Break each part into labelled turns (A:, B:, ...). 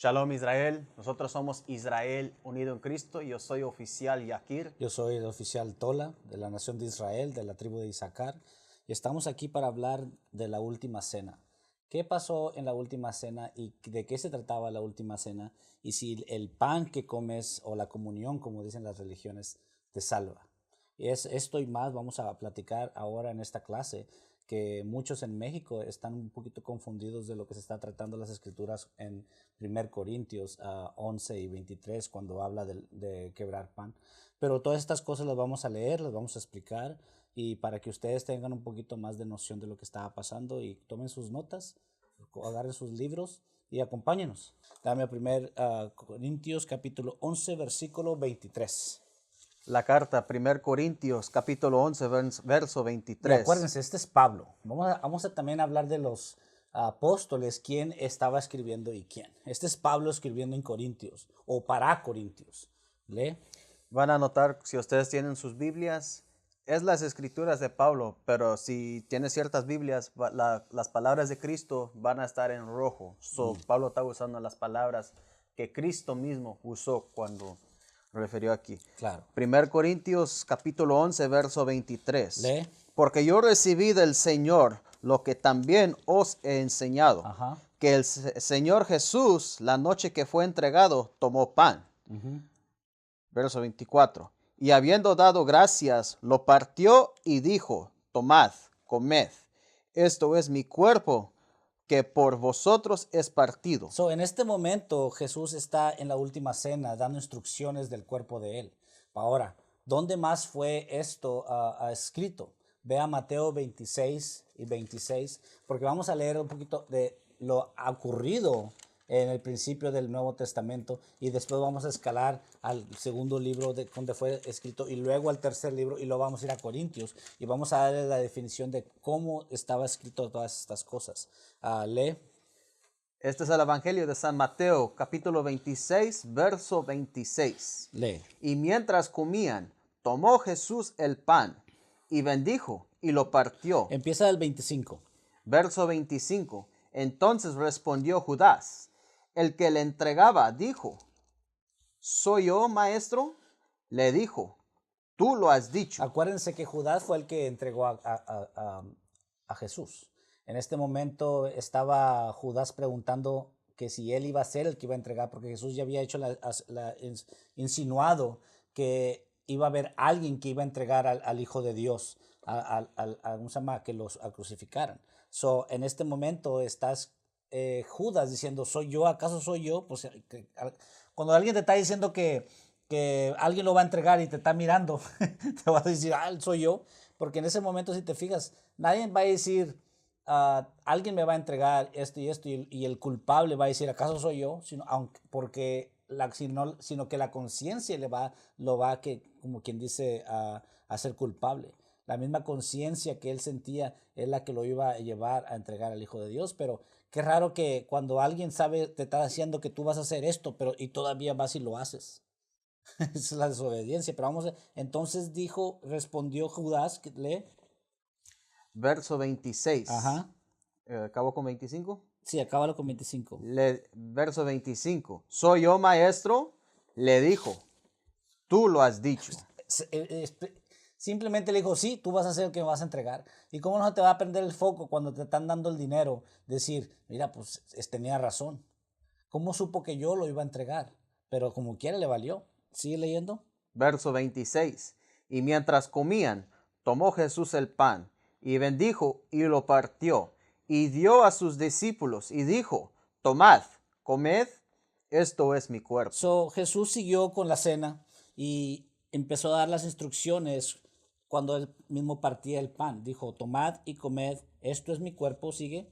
A: Shalom Israel, nosotros somos Israel unido en Cristo. Yo soy oficial Yakir.
B: Yo soy el oficial Tola de la nación de Israel, de la tribu de Isaacar, y estamos aquí para hablar de la última cena. ¿Qué pasó en la última cena y de qué se trataba la última cena? Y si el pan que comes o la comunión, como dicen las religiones, te salva. Y esto y más vamos a platicar ahora en esta clase, que muchos en México están un poquito confundidos de lo que se está tratando las escrituras en 1 Corintios 11 y 23 cuando habla de quebrar pan. Pero todas estas cosas las vamos a leer, las vamos a explicar y para que ustedes tengan un poquito más de noción de lo que estaba pasando y tomen sus notas, agarren sus libros y acompáñenos. Dame a 1 Corintios capítulo 11 versículo 23.
A: La carta 1 Corintios capítulo 11 verso
B: Y
A: 23.
B: acuérdense, este es Pablo. Vamos a también hablar de los apóstoles, quién estaba escribiendo y quién. Este es Pablo escribiendo en Corintios o para Corintios. ¿Lee?
A: Van a notar, si ustedes tienen sus Biblias, es las escrituras de Pablo, pero si tienes ciertas Biblias, las palabras de Cristo van a estar en rojo. Pablo está usando las palabras que Cristo mismo usó cuando refirió aquí.
B: Claro.
A: 1 Corintios capítulo 11 verso 23.
B: Lee.
A: Porque yo recibí del Señor lo que también os he enseñado,
B: Ajá.
A: que el Señor Jesús, la noche que fue entregado, tomó pan. Verso 24. Y habiendo dado gracias, lo partió y dijo, tomad, comed, esto es mi cuerpo, que por vosotros es partido.
B: So, en este momento Jesús está en la última cena dando instrucciones del cuerpo de él. Ahora, ¿dónde más fue esto escrito? Ve a Mateo 26 y 26, porque vamos a leer un poquito de lo ocurrido en el principio del Nuevo Testamento y después vamos a escalar al segundo libro donde fue escrito y luego al tercer libro y luego vamos a ir a Corintios y vamos a darle la definición de cómo estaba escrito todas estas cosas. Lee.
A: Este es el Evangelio de San Mateo, capítulo 26, verso 26.
B: Lee.
A: Y mientras comían, tomó Jesús el pan y bendijo y lo partió.
B: Empieza del 25.
A: Verso 25. Entonces respondió Judas, el que le entregaba, dijo, ¿soy yo, maestro? Le dijo, tú lo has dicho.
B: Acuérdense que Judas fue el que entregó a Jesús. En este momento estaba Judas preguntando que si él iba a ser el que iba a entregar, porque Jesús ya había hecho insinuado que iba a haber alguien que iba a entregar al Hijo de Dios, que los crucificaran. So, en este momento estás Judas diciendo, ¿soy yo? ¿Acaso soy yo? Pues, cuando alguien te está diciendo que alguien lo va a entregar y te está mirando, te vas a decir, soy yo. Porque en ese momento, si te fijas, nadie va a decir, alguien me va a entregar esto y esto, y el culpable va a decir, ¿acaso soy yo? Sino que la conciencia lo va como quien dice, a ser culpable. La misma conciencia que él sentía es la que lo iba a llevar a entregar al Hijo de Dios, pero qué raro que cuando alguien sabe, te está diciendo que tú vas a hacer esto, y todavía vas y lo haces. Es la desobediencia, pero entonces respondió Judas, lee.
A: Verso 26.
B: Ajá.
A: ¿Acabó con 25?
B: Sí, acábalo con 25.
A: Verso 25. ¿Soy yo, maestro? Le dijo, tú lo has dicho.
B: Simplemente le dijo, sí, tú vas a ser el que me vas a entregar. ¿Y cómo no te va a prender el foco cuando te están dando el dinero? Decir, mira, pues tenía razón. ¿Cómo supo que yo lo iba a entregar? Pero como quiera le valió. ¿Sigue leyendo?
A: Verso 26. Y mientras comían, tomó Jesús el pan, y bendijo y lo partió, y dio a sus discípulos, y dijo, tomad, comed, esto es mi cuerpo.
B: So, Jesús siguió con la cena y empezó a dar las instrucciones cuando él mismo partía el pan. Dijo, tomad y comed, esto es mi cuerpo, sigue.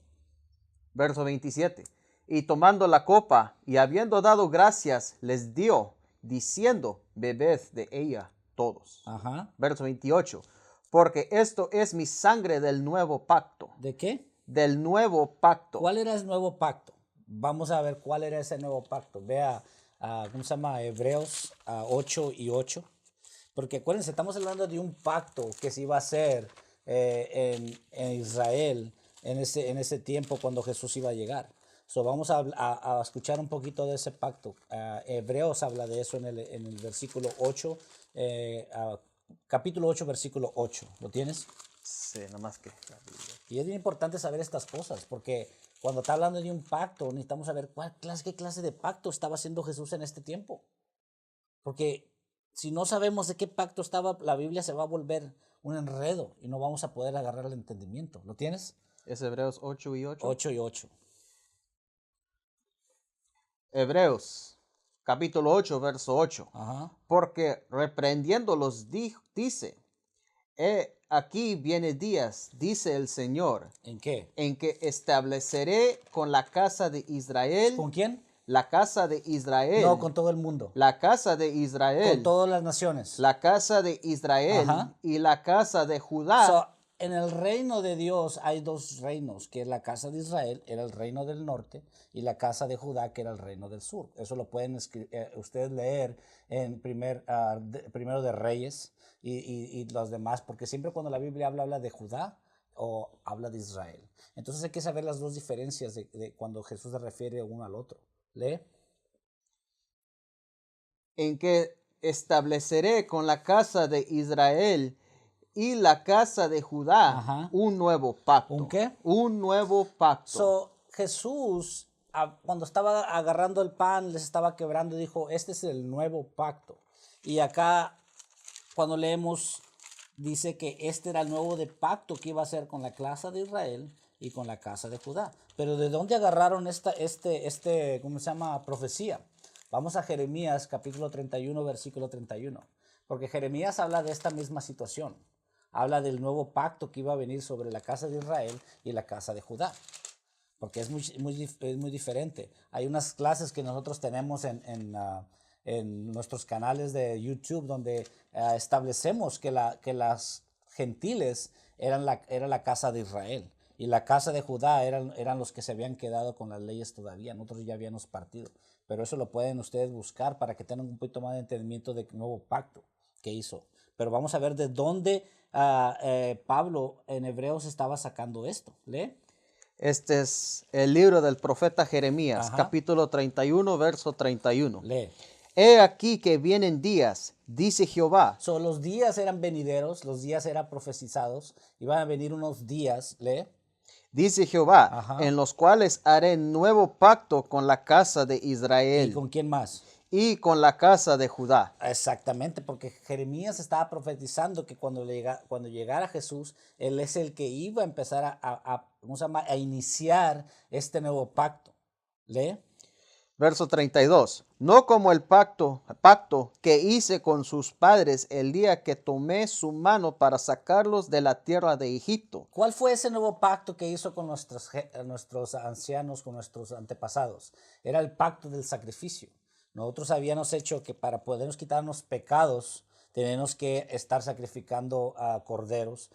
A: Verso 27. Y tomando la copa, y habiendo dado gracias, les dio, diciendo, bebed de ella todos.
B: Ajá.
A: Verso 28. Porque esto es mi sangre del nuevo pacto.
B: ¿De qué?
A: Del nuevo pacto.
B: ¿Cuál era el nuevo pacto? Vamos a ver cuál era ese nuevo pacto. Vea, ¿cómo se llama? Hebreos 8 y 8. Porque acuérdense, estamos hablando de un pacto que se iba a hacer en Israel en ese tiempo cuando Jesús iba a llegar. So, vamos a escuchar un poquito de ese pacto. Hebreos habla de eso en el versículo 8, capítulo 8, versículo 8. ¿Lo tienes?
A: Sí, nada más que la Biblia.
B: Y es bien importante saber estas cosas, porque cuando está hablando de un pacto, necesitamos saber qué clase de pacto estaba haciendo Jesús en este tiempo. Porque si no sabemos de qué pacto estaba, la Biblia se va a volver un enredo y no vamos a poder agarrar el entendimiento. ¿Lo tienes?
A: Es Hebreos 8 y 8.
B: 8 y 8.
A: Hebreos, capítulo 8, verso 8.
B: Ajá.
A: Porque reprendiéndolos dice, aquí viene días, dice el Señor,
B: ¿En qué?
A: en que estableceré con la casa de Israel,
B: ¿Con quién?
A: la casa de Israel,
B: No, con todo el mundo.
A: la casa de
B: Con
A: Israel,
B: todas las naciones.
A: la casa de Israel
B: Ajá.
A: y la casa de Judá.
B: So, en el reino de Dios hay dos reinos, que es la casa de Israel, era el reino del norte, y la casa de Judá, que era el reino del sur. Eso lo pueden ustedes leer en primero de Reyes y los demás, porque siempre cuando la Biblia habla de Judá o habla de Israel. Entonces hay que saber las dos diferencias de cuando Jesús se refiere uno al otro. Lee.
A: En que estableceré con la casa de Israel y la casa de Judá
B: Ajá.
A: un nuevo pacto.
B: ¿Un qué?
A: Un nuevo pacto.
B: So, Jesús, cuando estaba agarrando el pan, les estaba quebrando y dijo, este es el nuevo pacto. Y acá, cuando leemos, dice que este era el nuevo de pacto que iba a hacer con la casa de Israel y con la casa de Judá. Pero ¿de dónde agarraron ¿cómo se llama? Profecía. Vamos a Jeremías capítulo 31, versículo 31. Porque Jeremías habla de esta misma situación. Habla del nuevo pacto que iba a venir sobre la casa de Israel y la casa de Judá. Porque es muy diferente. Hay unas clases que nosotros tenemos en nuestros canales de YouTube donde establecemos que las gentiles era la casa de Israel y la casa de Judá eran los que se habían quedado con las leyes todavía. Nosotros ya habíamos partido. Pero eso lo pueden ustedes buscar para que tengan un poquito más de entendimiento del nuevo pacto que hizo. Pero vamos a ver de dónde Pablo en Hebreos estaba sacando esto. ¿Lee?
A: Este es el libro del profeta Jeremías,
B: Ajá.
A: capítulo 31, verso 31.
B: Lee.
A: He aquí que vienen días, dice Jehová.
B: So, los días eran venideros, los días eran profetizados, iban a venir unos días, lee.
A: Dice Jehová,
B: Ajá.
A: en los cuales haré nuevo pacto con la casa de Israel
B: ¿Y con quién más?
A: y con la casa de Judá.
B: Exactamente, porque Jeremías estaba profetizando que cuando llegara Jesús, Él es el que iba a empezar ¿cómo se llama? A iniciar este nuevo pacto. ¿Lee?
A: Verso 32. No como el pacto que hice con sus padres el día que tomé su mano para sacarlos de la tierra de Egipto.
B: ¿Cuál fue ese nuevo pacto que hizo con nuestros ancianos, con nuestros antepasados? Era el pacto del sacrificio. Nosotros habíamos hecho que para podernos quitarnos pecados, tenemos que estar sacrificando corderos,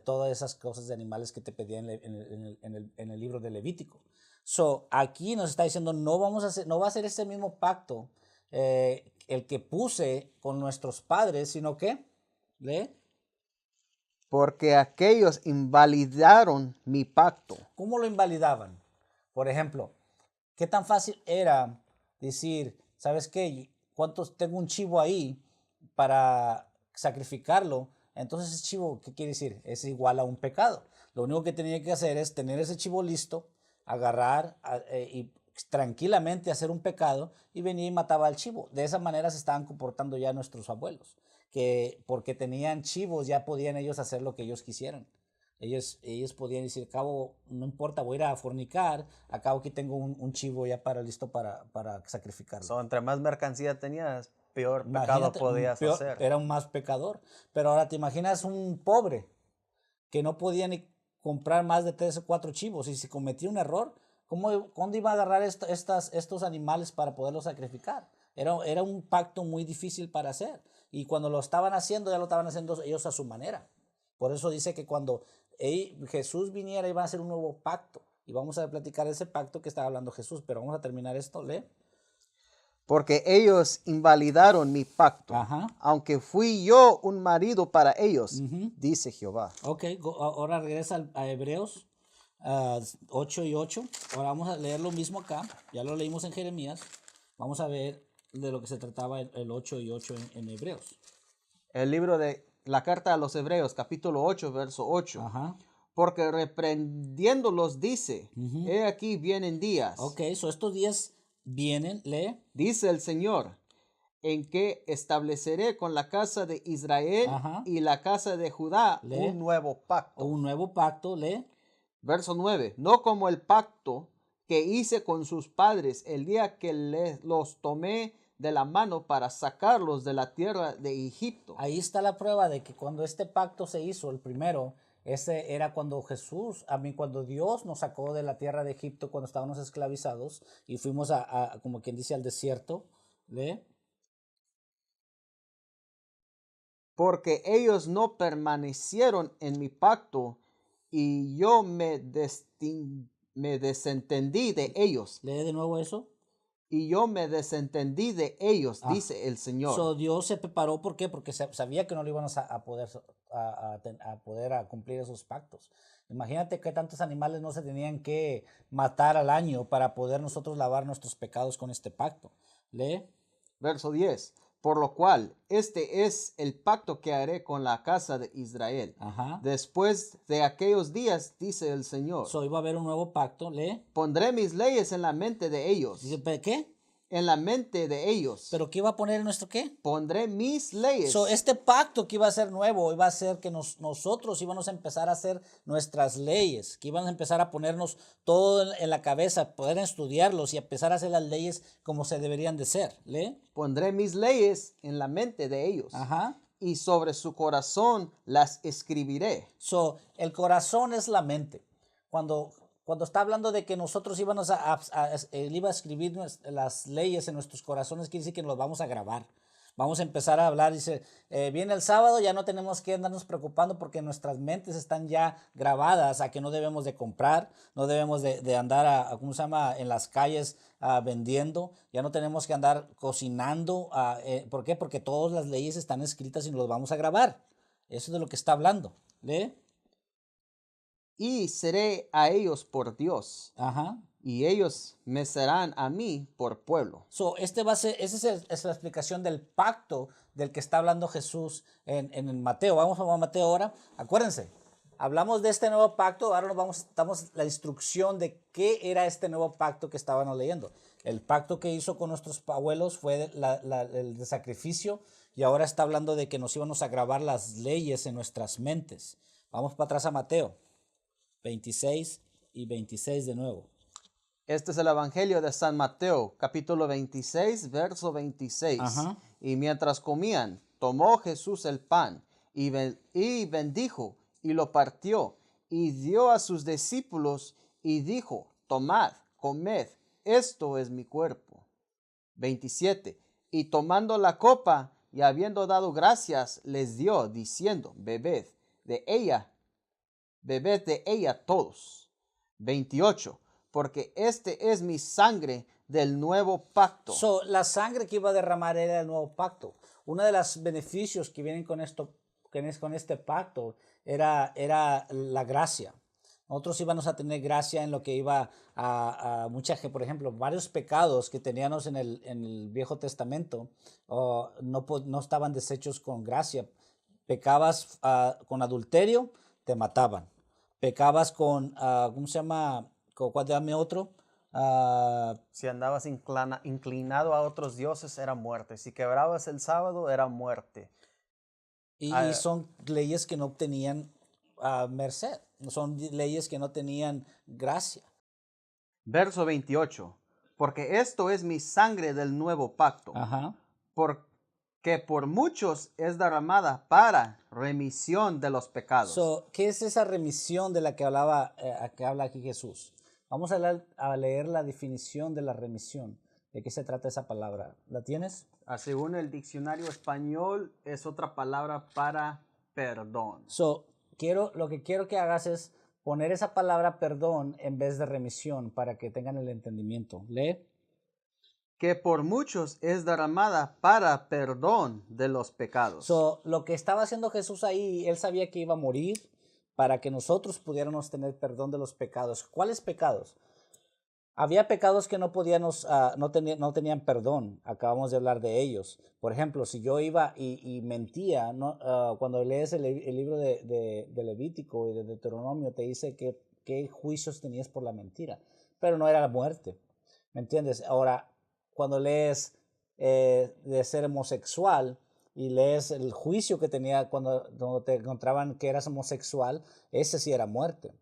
B: todas esas cosas de animales que te pedían en el libro de Levítico. So, aquí nos está diciendo, no va a ser ese mismo pacto el que puse con nuestros padres, sino que, ¿lee?
A: Porque aquellos invalidaron mi pacto.
B: ¿Cómo lo invalidaban? Por ejemplo, ¿qué tan fácil era decir, ¿sabes qué? Tengo un chivo ahí para sacrificarlo? Entonces ese chivo, ¿qué quiere decir? Es igual a un pecado. Lo único que tenía que hacer es tener ese chivo listo, agarrar y tranquilamente hacer un pecado y venía y mataba al chivo. De esa manera se estaban comportando ya nuestros abuelos, que porque tenían chivos ya podían ellos hacer lo que ellos quisieran. Ellos podían decir, cabo, no importa, voy a ir a fornicar, acabo aquí tengo un chivo ya listo para sacrificarlo.
A: Entre más mercancía tenías, peor pecado
B: Imagínate,
A: podías hacer.
B: era un más pecador. Pero ahora te imaginas un pobre que no podía ni comprar más de 3 o 4 chivos y si cometía un error, ¿cuándo iba a agarrar estos animales para poderlos sacrificar? Era un pacto muy difícil para hacer. Y cuando lo estaban haciendo, ya lo estaban haciendo ellos a su manera. Por eso dice que cuando Jesús viniera iba a hacer un nuevo pacto. Y vamos a platicar ese pacto que estaba hablando Jesús. Pero vamos a terminar esto, lee.
A: Porque ellos invalidaron mi pacto,
B: Ajá.
A: aunque fui yo un marido para ellos, dice Jehová.
B: Ok, ahora regresa a Hebreos 8 y 8. Ahora vamos a leer lo mismo acá. Ya lo leímos en Jeremías. Vamos a ver de lo que se trataba el 8 y 8 en Hebreos.
A: El libro de la carta a los Hebreos, capítulo 8, verso 8.
B: Ajá.
A: Porque reprendiéndolos dice, he aquí vienen días,
B: Ok, so estos días vienen, lee.
A: dice el Señor, en que estableceré con la casa de Israel
B: Ajá.
A: y la casa de Judá
B: Lee.
A: un nuevo
B: O
A: pacto.
B: un nuevo pacto, lee.
A: Verso 9. No como el pacto que hice con sus padres el día que los tomé de la mano para sacarlos de la tierra de Egipto.
B: Ahí está la prueba de que cuando este pacto se hizo, el primero, ese era cuando cuando Dios nos sacó de la tierra de Egipto cuando estábamos esclavizados y fuimos como quien dice, al desierto. ¿Lee?
A: Porque ellos no permanecieron en mi pacto y yo me desentendí de ellos.
B: Lee de nuevo eso.
A: Y yo me desentendí de ellos,
B: Ah.
A: dice el Señor.
B: So, Dios se preparó, ¿por qué? Porque sabía que no lo íbamos a poder a cumplir esos pactos. Imagínate qué tantos animales no se tenían que matar al año para poder nosotros lavar nuestros pecados con este pacto. Lee.
A: Verso 10. Por lo cual, este es el pacto que haré con la casa de Israel.
B: Ajá.
A: Después de aquellos días, dice el Señor,
B: So, iba a haber un nuevo pacto. Lee.
A: pondré mis leyes en la mente de ellos.
B: Dice, ¿pero qué?
A: En la mente de ellos.
B: ¿Pero qué iba a poner en nuestro qué?
A: Pondré mis leyes.
B: So, este pacto que iba a ser nuevo, iba a ser que nosotros íbamos a empezar a hacer nuestras leyes, que íbamos a empezar a ponernos todo en la cabeza, poder estudiarlos y empezar a hacer las leyes como se deberían de ser. ¿Lee?
A: Pondré mis leyes en la mente de ellos.
B: Ajá.
A: Y sobre su corazón las escribiré.
B: So, el corazón es la mente. Cuando está hablando de que nosotros íbamos él iba a escribir las leyes en nuestros corazones, quiere decir que nos vamos a grabar. Vamos a empezar a hablar, dice, viene el sábado, ya no tenemos que andarnos preocupando porque nuestras mentes están ya grabadas a que no debemos de comprar, no debemos de andar, ¿cómo se llama?, en las calles vendiendo, ya no tenemos que andar cocinando. ¿Por qué? Porque todas las leyes están escritas y nos las vamos a grabar. Eso es de lo que está hablando. ¿Lee?
A: Y seré a ellos por Dios.
B: Ajá.
A: Y ellos me serán a mí por pueblo.
B: So, esa es la explicación del pacto del que está hablando Jesús en Mateo. Vamos a Mateo ahora. Acuérdense, hablamos de este nuevo pacto, ahora damos la instrucción de qué era este nuevo pacto que estábamos leyendo. El pacto que hizo con nuestros abuelos fue el de sacrificio y ahora está hablando de que nos íbamos a grabar las leyes en nuestras mentes. Vamos para atrás a Mateo 26 y 26 de nuevo.
A: Este es el Evangelio de San Mateo, capítulo 26, verso 26.
B: Ajá.
A: Y mientras comían, tomó Jesús el pan y bendijo y lo partió y dio a sus discípulos y dijo, tomad, comed, esto es mi cuerpo. 27. Y tomando la copa y habiendo dado gracias, les dio, diciendo, bebed de ella todos. 28. Porque este es mi sangre del nuevo pacto.
B: So, la sangre que iba a derramar era el nuevo pacto. Uno de los beneficios que vienen con este pacto era la gracia. Nosotros íbamos a tener gracia en lo que iba a mucha gente, por ejemplo, varios pecados que teníamos en el Viejo Testamento no estaban deshechos con gracia. Pecabas con adulterio, te mataban. Pecabas con, ¿cómo se llama? Dame otro.
A: Si andabas inclinado a otros dioses, era muerte. Si quebrabas el sábado, era muerte.
B: Y son leyes que no obtenían merced. Son leyes que no tenían gracia.
A: Verso 28. Porque esto es mi sangre del nuevo pacto.
B: Ajá.
A: Porque por muchos es derramada para remisión de los pecados.
B: So, ¿qué es esa remisión de la que habla aquí Jesús? Vamos a leer la definición de la remisión. ¿De qué se trata esa palabra? ¿La tienes?
A: Según el diccionario español, es otra palabra para perdón.
B: So, lo que quiero que hagas es poner esa palabra perdón en vez de remisión para que tengan el entendimiento. Lee.
A: Que por muchos es derramada para perdón de los pecados.
B: So, lo que estaba haciendo Jesús ahí, él sabía que iba a morir para que nosotros pudiéramos tener perdón de los pecados. ¿Cuáles pecados? Había pecados que no podíamos, no tenían perdón. Acabamos de hablar de ellos. Por ejemplo, si yo iba y mentía, ¿no? Cuando lees el libro de Levítico y de Deuteronomio, te dice qué juicios tenías por la mentira, pero no era la muerte. ¿Me entiendes? Ahora, cuando lees de ser homosexual y lees el juicio que tenía cuando te encontraban que eras homosexual, ese sí era muerte.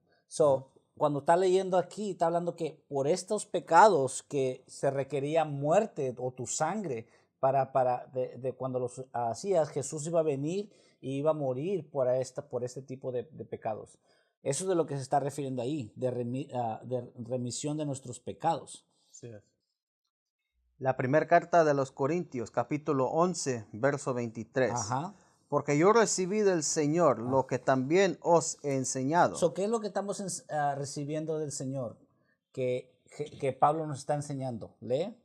B: Cuando está leyendo aquí, está hablando que por estos pecados que se requería muerte o tu sangre de cuando los hacías, Jesús iba a venir y iba a morir por este tipo de pecados. Eso es de lo que se está refiriendo ahí, de remisión de nuestros pecados.
A: Sí. La primera carta de los Corintios, capítulo 11, verso 23.
B: Ajá.
A: Porque yo recibí del Señor lo que también os he enseñado.
B: ¿Qué es lo que estamos recibiendo del Señor? Que Pablo nos está enseñando. Lee.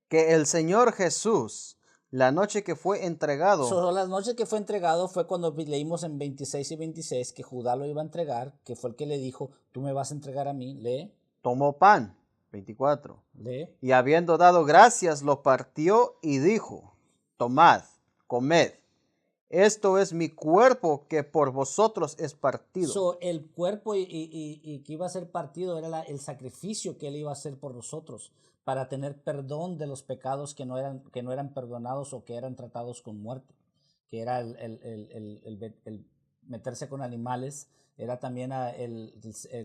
A: Que el Señor Jesús, la noche que fue entregado.
B: La noche que fue entregado fue cuando leímos en 26 y 26 que Judá lo iba a entregar, que fue el que le dijo, tú me vas a entregar a mí. Lee.
A: Tomó pan. 24.
B: Lee.
A: Y habiendo dado gracias, lo partió y dijo, tomad, comed. Esto es mi cuerpo que por vosotros es partido.
B: El cuerpo y que iba a ser partido era el sacrificio que él iba a hacer por nosotros para tener perdón de los pecados que no eran perdonados o que eran tratados con muerte, que era el meterse con animales, era también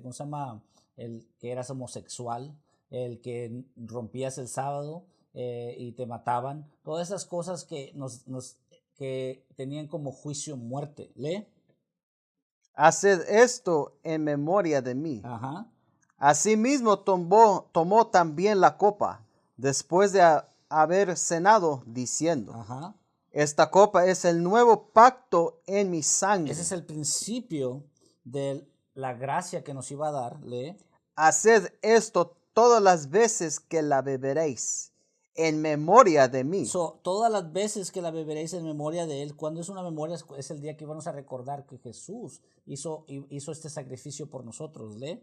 B: ¿cómo se llama? El que eras homosexual, el que rompías el sábado y te mataban, todas esas cosas que que tenían como juicio muerte. Lee.
A: Haced esto en memoria de mí.
B: Ajá.
A: Asimismo tomó también la copa, después de haber cenado, diciendo,
B: Ajá.
A: esta copa es el nuevo pacto en mi sangre.
B: Ese es el principio de la gracia que nos iba a dar. Lee.
A: Haced esto todas las veces que la beberéis, en memoria de mí.
B: Todas las veces que la beberéis en memoria de Él. Cuando es una memoria, es el día que vamos a recordar que Jesús hizo este sacrificio por nosotros. Lee.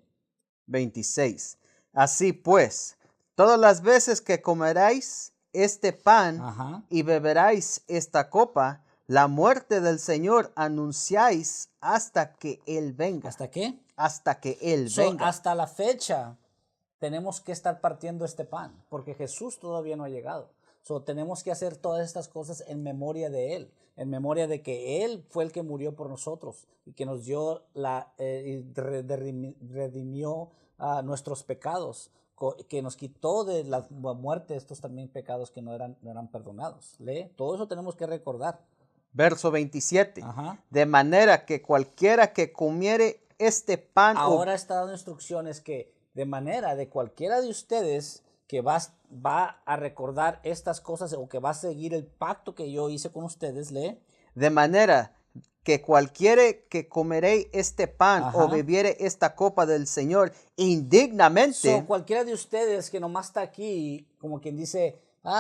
A: 26. Así pues, todas las veces que comeréis este pan
B: Ajá.
A: y beberáis esta copa, la muerte del Señor anunciáis hasta que Él venga.
B: ¿Hasta qué?
A: Hasta que Él venga.
B: Hasta la fecha tenemos que estar partiendo este pan, porque Jesús todavía no ha llegado. Tenemos que hacer todas estas cosas en memoria de Él, en memoria de que Él fue el que murió por nosotros y que nos dio redimió nuestros pecados, que nos quitó de la muerte estos también pecados que no eran perdonados. Lee, todo eso tenemos que recordar.
A: Verso 27.
B: Ajá.
A: De manera que cualquiera que comiere este pan.
B: Ahora está dando instrucciones que de manera de cualquiera de ustedes que va a recordar estas cosas o que va a seguir el pacto que yo hice con ustedes, lee.
A: De manera que cualquiera que comeré este pan
B: Ajá.
A: o bebiere esta copa del Señor indignamente.
B: Cualquiera de ustedes que nomás está aquí, como quien dice,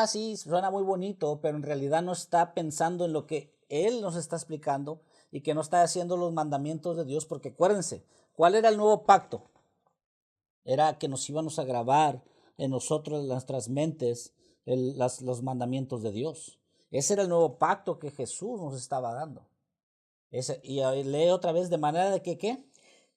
B: sí, suena muy bonito, pero en realidad no está pensando en lo que Él nos está explicando y que no está haciendo los mandamientos de Dios, porque acuérdense, ¿cuál era el nuevo pacto? Era que nos íbamos a grabar en nosotros, en nuestras mentes, los mandamientos de Dios. Ese era el nuevo pacto que Jesús nos estaba dando. Y lee otra vez, de manera de que, ¿qué?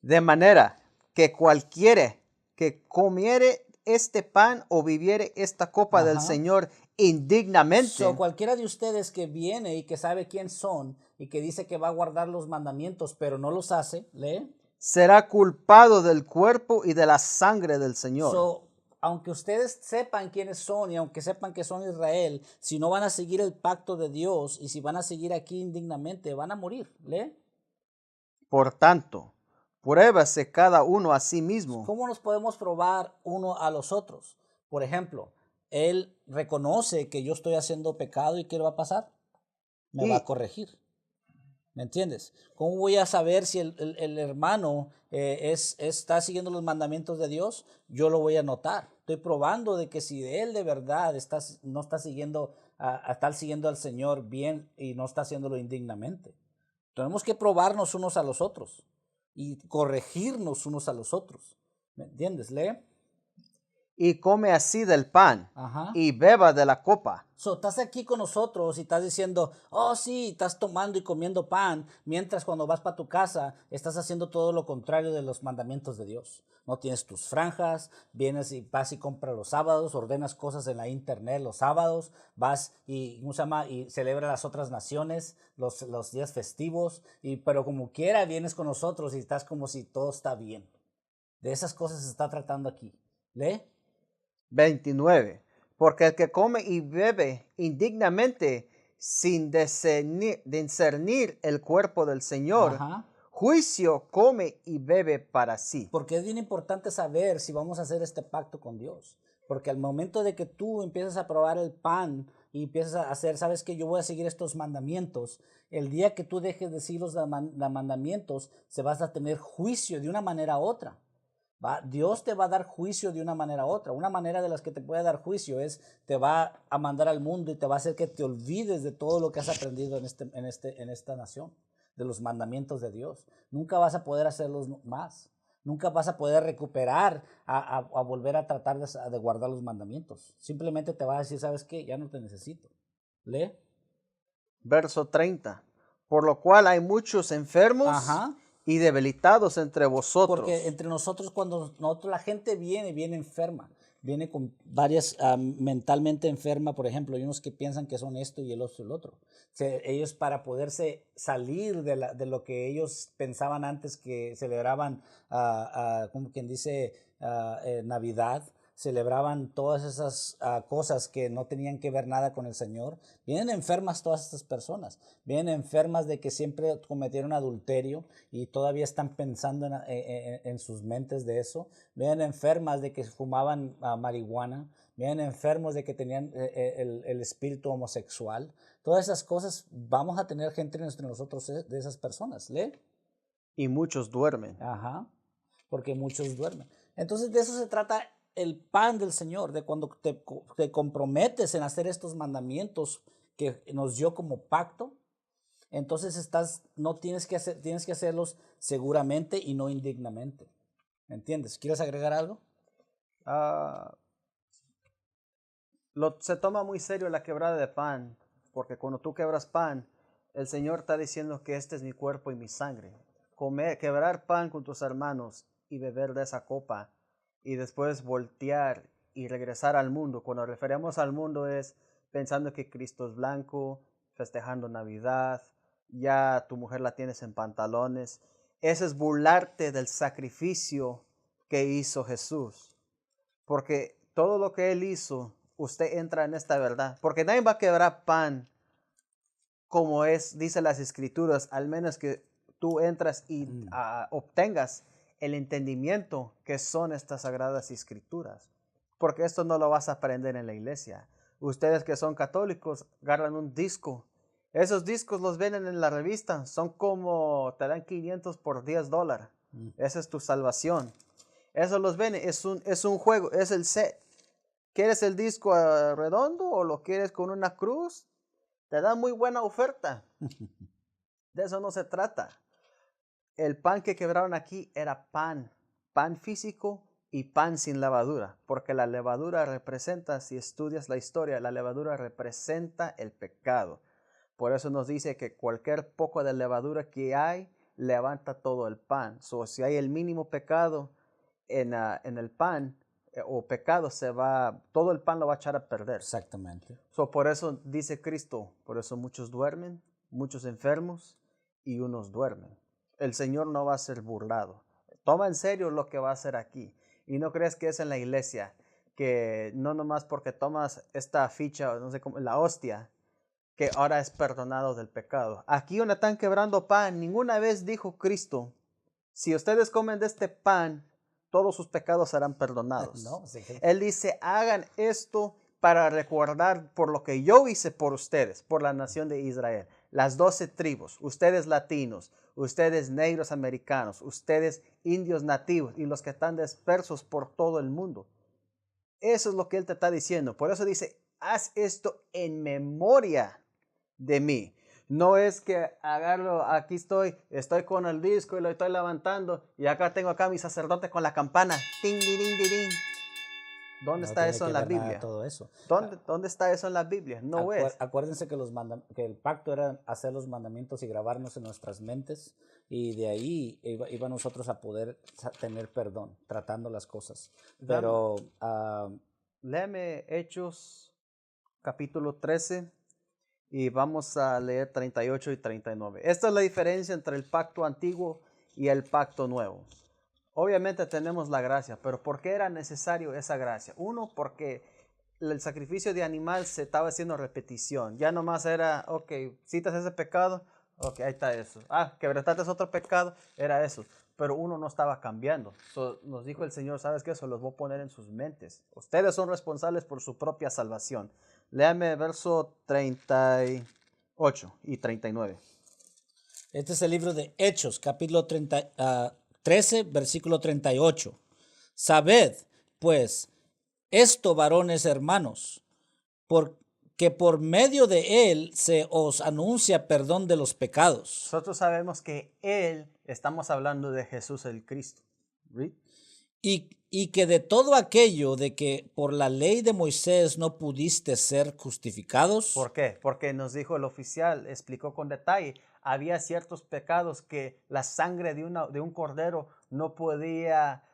A: De manera que cualquiera que comiere este pan o bebiere esta copa del Señor indignamente.
B: Cualquiera de ustedes que viene y que sabe quién son y que dice que va a guardar los mandamientos, pero no los hace, lee.
A: Será culpado del cuerpo y de la sangre del Señor.
B: Aunque ustedes sepan quiénes son y aunque sepan que son Israel, si no van a seguir el pacto de Dios y si van a seguir aquí indignamente, van a morir. ¿Lee?
A: Por tanto, pruébase cada uno a sí mismo.
B: ¿Cómo nos podemos probar uno a los otros? Por ejemplo, él reconoce que yo estoy haciendo pecado y ¿qué le va a pasar? Me va a corregir. ¿Me entiendes? ¿Cómo voy a saber si el hermano está siguiendo los mandamientos de Dios? Yo lo voy a notar. Estoy probando de que si él de verdad no está siguiendo, está siguiendo al Señor bien y no está haciéndolo indignamente. Tenemos que probarnos unos a los otros. y corregirnos unos a los otros. ¿Me entiendes? Lee.
A: Y come así del pan
B: Ajá.
A: y beba de la copa.
B: So, estás aquí con nosotros y estás diciendo, oh sí, estás tomando y comiendo pan, mientras cuando vas para tu casa estás haciendo todo lo contrario de los mandamientos de Dios. No tienes tus franjas, vienes y vas y compras los sábados, ordenas cosas en la internet los sábados, vas y, ¿cómo se llama? Y celebras las otras naciones, los días festivos, pero como quiera vienes con nosotros y estás como si todo está bien. De esas cosas se está tratando aquí. ¿Lee?
A: 29. Porque el que come y bebe indignamente sin discernir el cuerpo del Señor,
B: Ajá.
A: juicio come y bebe para sí.
B: Porque es bien importante saber si vamos a hacer este pacto con Dios. Porque al momento de que tú empiezas a probar el pan y empiezas a hacer, sabes que yo voy a seguir estos mandamientos, el día que tú dejes de seguir los mandamientos, se vas a tener juicio de una manera u otra. Dios te va a dar juicio de una manera u otra. Una manera de las que te puede dar juicio es, te va a mandar al mundo y te va a hacer que te olvides de todo lo que has aprendido en esta nación, de los mandamientos de Dios. Nunca vas a poder hacerlos más. Nunca vas a poder recuperar a volver a tratar de guardar los mandamientos. Simplemente te va a decir, ¿sabes qué? Ya no te necesito. Lee.
A: Verso 30. Por lo cual hay muchos enfermos
B: Ajá.
A: y debilitados entre vosotros.
B: Porque entre nosotros, cuando la gente viene enferma, viene con varias, mentalmente enferma, por ejemplo, hay unos que piensan que son esto y el otro. Ellos, para poderse salir de lo que ellos pensaban antes que celebraban, como quien dice, Navidad, celebraban todas esas cosas que no tenían que ver nada con el Señor. Vienen enfermas todas estas personas. Vienen enfermas de que siempre cometieron adulterio y todavía están pensando en sus mentes de eso. Vienen enfermas de que fumaban marihuana. Vienen enfermos de que tenían el espíritu homosexual. Todas esas cosas, vamos a tener gente entre nosotros de esas personas. ¿Lee?
A: Y muchos duermen.
B: Ajá, porque muchos duermen. Entonces de eso se trata el pan del Señor, de cuando te comprometes en hacer estos mandamientos que nos dio como pacto, entonces tienes que hacerlos seguramente y no indignamente. ¿Me entiendes? ¿Quieres agregar algo?
A: Se toma muy serio la quebrada de pan, porque cuando tú quebras pan, el Señor está diciendo que este es mi cuerpo y mi sangre. Quebrar pan con tus hermanos y beber de esa copa y después voltear y regresar al mundo. Cuando referimos al mundo es pensando que Cristo es blanco, festejando Navidad, ya tu mujer la tienes en pantalones. Ese es burlarte del sacrificio que hizo Jesús. Porque todo lo que Él hizo, usted entra en esta verdad. Porque nadie va a quebrar pan como dice las Escrituras, al menos que tú entras y obtengas el entendimiento que son estas sagradas Escrituras. Porque esto no lo vas a aprender en la iglesia. Ustedes que son católicos, agarran un disco. Esos discos los venden en la revista. Son como, te dan 500 por $10. Esa es tu salvación. Eso los venden. Es un juego. Es el set. ¿Quieres el disco redondo o lo quieres con una cruz? Te dan muy buena oferta. De eso no se trata. El pan que quebraron aquí era pan físico y pan sin levadura, porque la levadura representa, si estudias la historia, la levadura representa el pecado. Por eso nos dice que cualquier poco de levadura que hay, levanta todo el pan. Si hay el mínimo pecado en el pan, o pecado, todo el pan lo va a echar a perder.
B: Exactamente.
A: Por eso dice Cristo, por eso muchos duermen, muchos enfermos y unos duermen. El Señor no va a ser burlado. Toma en serio lo que va a hacer aquí. Y no crees que es en la iglesia, que no nomás porque tomas esta ficha, no sé cómo, la hostia, que ahora es perdonado del pecado. Aquí donde están quebrando pan, ninguna vez dijo Cristo, si ustedes comen de este pan, todos sus pecados serán perdonados.
B: No, sí.
A: Él dice, hagan esto para recordar por lo que yo hice por ustedes, por la nación de Israel. Las 12 tribus, ustedes latinos, ustedes negros americanos, ustedes indios nativos y los que están dispersos por todo el mundo. Eso es lo que Él te está diciendo. Por eso dice, haz esto en memoria de mí. No es que agarro, aquí estoy con el disco y lo estoy levantando y acá tengo acá a mi sacerdote con la campana. Ting, ding, ding, ding. ¿Dónde
B: No
A: está
B: tiene
A: eso
B: que
A: en la
B: ver nada de
A: Biblia?
B: todo eso.
A: ¿Dónde está eso en la Biblia? No es.
B: Acuérdense que, que el pacto era hacer los mandamientos y grabarnos en nuestras mentes, y de ahí iba nosotros a poder tener perdón, tratando las cosas. Pero
A: léeme Hechos capítulo 13 y vamos a leer 38 y 39. Esta es la diferencia entre el pacto antiguo y el pacto nuevo. Obviamente tenemos la gracia, pero ¿por qué era necesario esa gracia? Uno, porque el sacrificio de animal se estaba haciendo repetición. Ya nomás era, ok, citas ese pecado, ok, ahí está eso. Quebrantaste otro pecado, era eso. Pero uno no estaba cambiando. Nos dijo el Señor, ¿sabes qué? Eso los voy a poner en sus mentes. Ustedes son responsables por su propia salvación. Léame verso 38 y 39.
B: este es el libro de Hechos, capítulo 13, versículo 38. Sabed, pues, esto, varones hermanos, que por medio de él se os anuncia perdón de los pecados.
A: Nosotros sabemos que él, estamos hablando de Jesús el Cristo. ¿Sí?
B: Y que de todo aquello de que por la ley de Moisés no pudiste ser justificados.
A: ¿Por qué? Porque nos dijo el oficial, explicó con detalle, había ciertos pecados que la sangre de un cordero no podía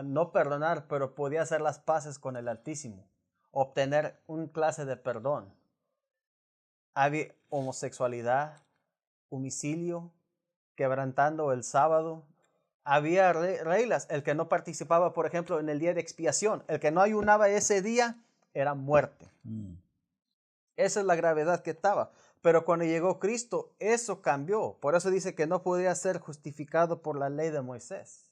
A: no perdonar, pero podía hacer las paces con el Altísimo, obtener un clase de perdón. Había homosexualidad, homicidio, quebrantando el sábado. Había reglas. El que no participaba, por ejemplo, en el día de expiación, el que no ayunaba ese día, era muerte. Esa es la gravedad que estaba. Pero cuando llegó Cristo, eso cambió. Por eso dice que no podía ser justificado por la ley de Moisés.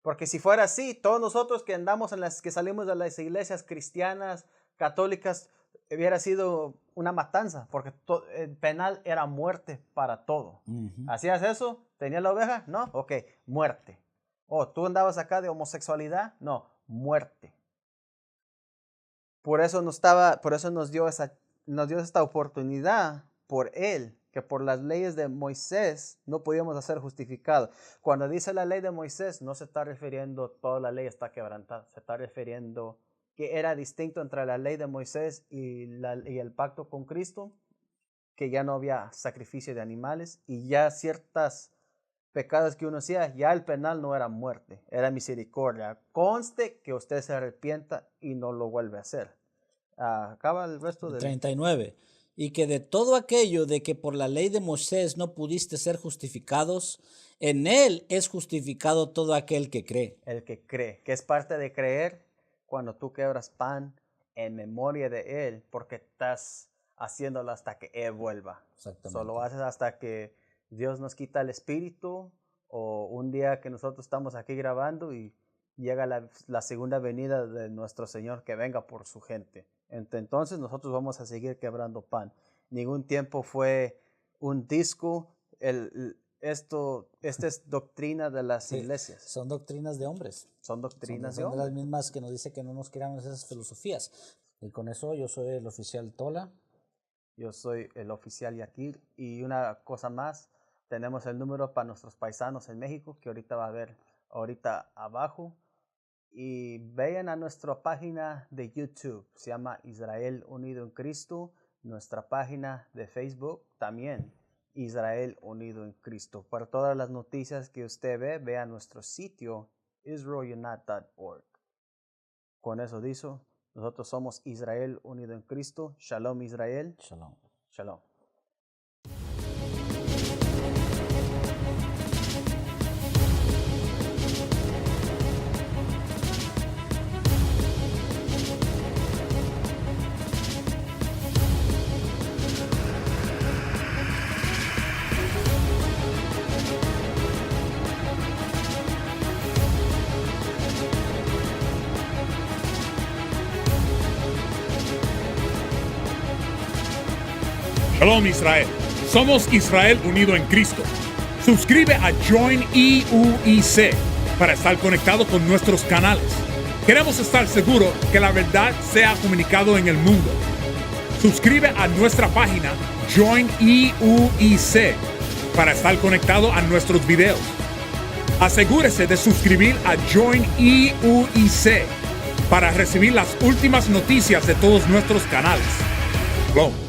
A: Porque si fuera así, todos nosotros que andamos que salimos de las iglesias cristianas, católicas, hubiera sido una matanza, porque el penal era muerte para todo. ¿Hacías eso? ¿Tenías la oveja? No, ok, muerte. ¿Tú andabas acá de homosexualidad? No, muerte. Por eso nos dio esta oportunidad por él, que por las leyes de Moisés no podíamos ser justificados. Cuando dice la ley de Moisés, no se está refiriendo toda la ley está quebrantada, se está refiriendo que era distinto entre la ley de Moisés y el pacto con Cristo, que ya no había sacrificio de animales y ya ciertas pecados que uno hacía, ya el penal no era muerte, era misericordia. Conste que usted se arrepienta y no lo vuelve a hacer. Acaba el resto del
B: 39. Y que de todo aquello de que por la ley de Moisés no pudiste ser justificados, en él es justificado todo aquel que cree.
A: El que cree, que es parte de creer cuando tú quebras pan en memoria de él, porque estás haciéndolo hasta que él vuelva.
B: Exactamente.
A: Solo haces hasta que Dios nos quita el espíritu, o un día que nosotros estamos aquí grabando y llega la segunda venida de nuestro Señor, que venga por su gente. Entonces nosotros vamos a seguir quebrando pan. Ningún tiempo fue un disco. Esta es doctrina de las iglesias.
B: Son doctrinas de hombres.
A: Son doctrinas
B: son
A: de hombres.
B: Las mismas que nos dice que no nos creamos esas filosofías. Y con eso yo soy el oficial Tola.
A: Yo soy el oficial Yakir. Y una cosa más, tenemos el número para nuestros paisanos en México, que ahorita va a ver ahorita abajo. Y vayan a nuestra página de YouTube, se llama Israel Unido en Cristo. Nuestra página de Facebook también, Israel Unido en Cristo. Para todas las noticias que usted ve, vea nuestro sitio israelunite.org. Con eso dicho, nosotros somos Israel Unido en Cristo. Shalom Israel.
B: Shalom.
A: Shalom.
C: Shalom Israel. Somos Israel Unido en Cristo. Suscribe a Join IUIC para estar conectado con nuestros canales. Queremos estar seguros que la verdad sea comunicado en el mundo. Suscribe a nuestra página Join EUIC para estar conectado a nuestros videos. Asegúrese de suscribir a Join EUIC para recibir las últimas noticias de todos nuestros canales. Shalom.